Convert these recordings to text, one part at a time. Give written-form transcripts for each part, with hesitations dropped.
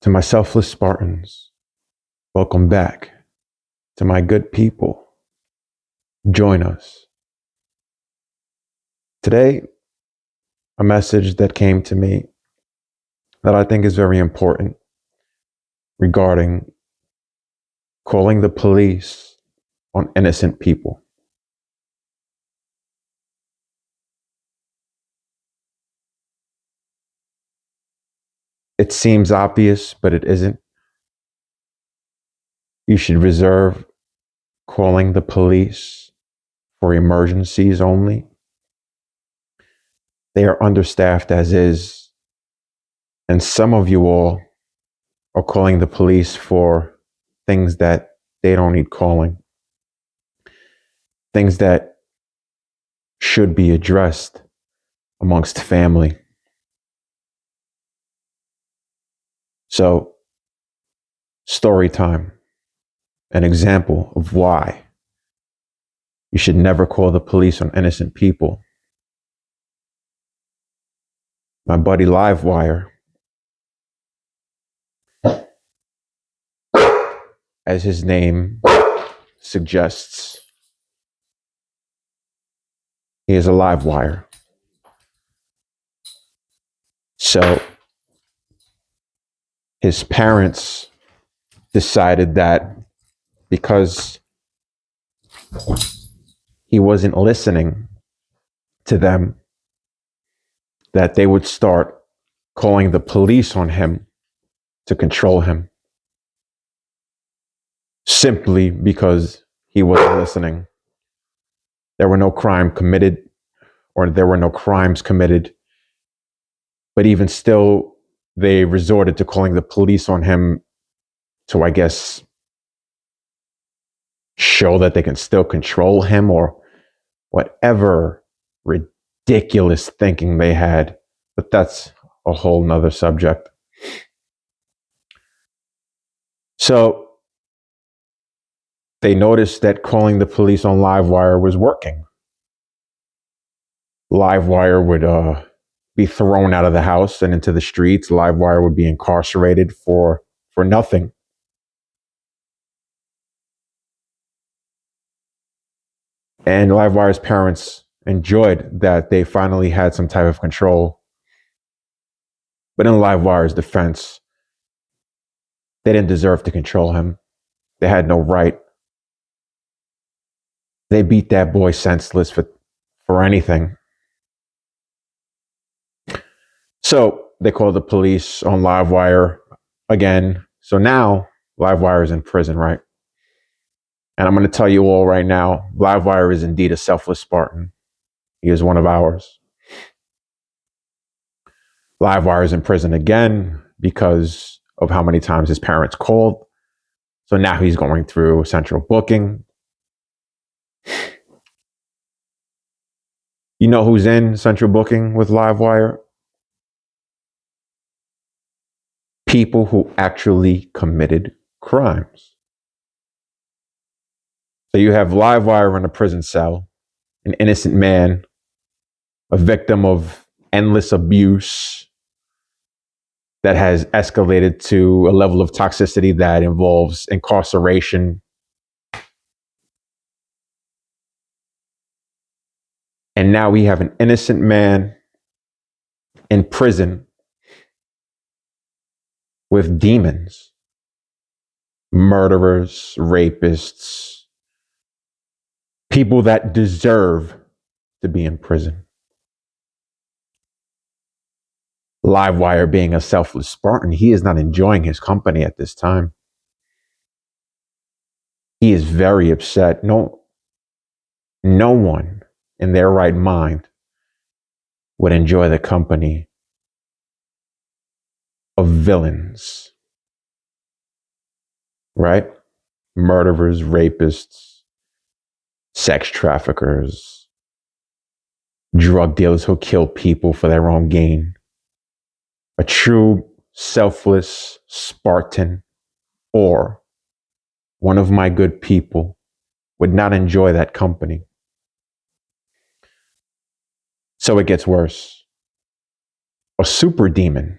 To my selfless Spartans, welcome back. To my good people, join us. Today, a message that came to me that I think is very important regarding calling the police on innocent people. It seems obvious, but it isn't. You should reserve calling the police for emergencies only. They are understaffed as is, and some of you all are calling the police for things that they don't need calling, things that should be addressed amongst family. So, story time, an example of why you should never call the police on innocent people. My buddy Livewire, as his name suggests, he is a live wire. So his parents decided that because he wasn't listening to them, that they would start calling the police on him to control him, simply because he wasn't listening. There were no crimes committed, but even still, they resorted to calling the police on him to, I guess, show that they can still control him, or whatever ridiculous thinking they had. But that's a whole nother subject. So they noticed that calling the police on Livewire was working. Livewire would be thrown out of the house and into the streets. Livewire would be incarcerated for nothing. And Livewire's parents enjoyed that they finally had some type of control. But in Livewire's defense, they didn't deserve to control him. They had no right. They beat that boy senseless for anything. So they called the police on Livewire again. So now Livewire is in prison, right? And I'm going to tell you all right now, Livewire is indeed a selfless Spartan. He is one of ours. Livewire is in prison again because of how many times his parents called. So now he's going through central booking. You know who's in central booking with Livewire? People who actually committed crimes. So you have Livewire in a prison cell, an innocent man, a victim of endless abuse that has escalated to a level of toxicity that involves incarceration. And now we have an innocent man in prison with demons, murderers, rapists, people that deserve to be in prison. Livewire, being a selfless Spartan, he is not enjoying his company at this time. He is very upset. No one in their right mind would enjoy the company of villains, right? Murderers, rapists, sex traffickers, drug dealers who kill people for their own gain. A true selfless Spartan or one of my good people would not enjoy that company. So it gets worse. A super demon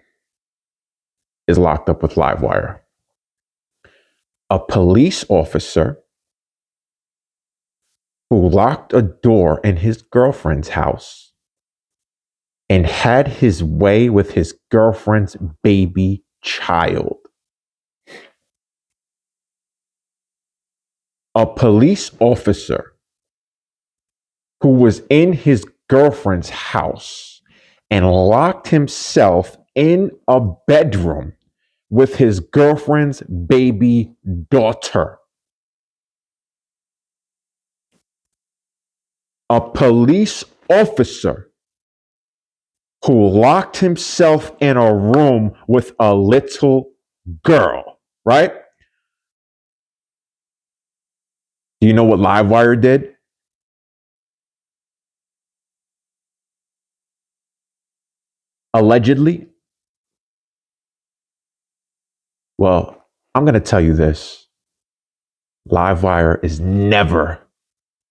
is locked up with Livewire. A police officer who locked a door in his girlfriend's house and had his way with his girlfriend's baby child. A police officer who was in his girlfriend's house and locked himself in a bedroom with his girlfriend's baby daughter. A police officer who locked himself in a room with a little girl, right? Do you know what Livewire did? Allegedly? Well, I'm going to tell you this. Livewire is never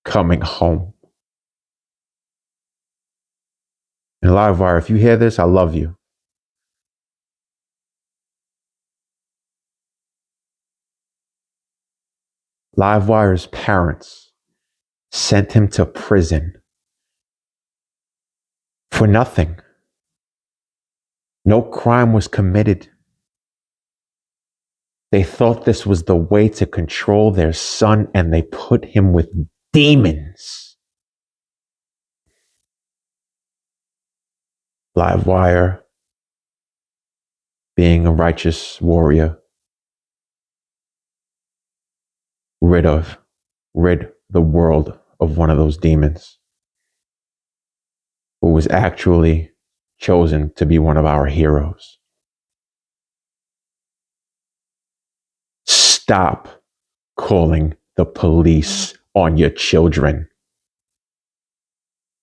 coming home. And Livewire, if you hear this, I love you. Livewire's parents sent him to prison for nothing. No crime was committed. They thought this was the way to control their son, and they put him with demons. Livewire, being a righteous warrior, rid the world of one of those demons who was actually chosen to be one of our heroes. Stop calling the police on your children.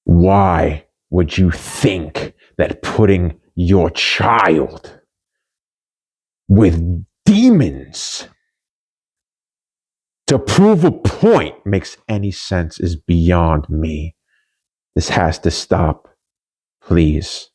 Why would you think that putting your child with demons to prove a point makes any sense is beyond me. This has to stop, please.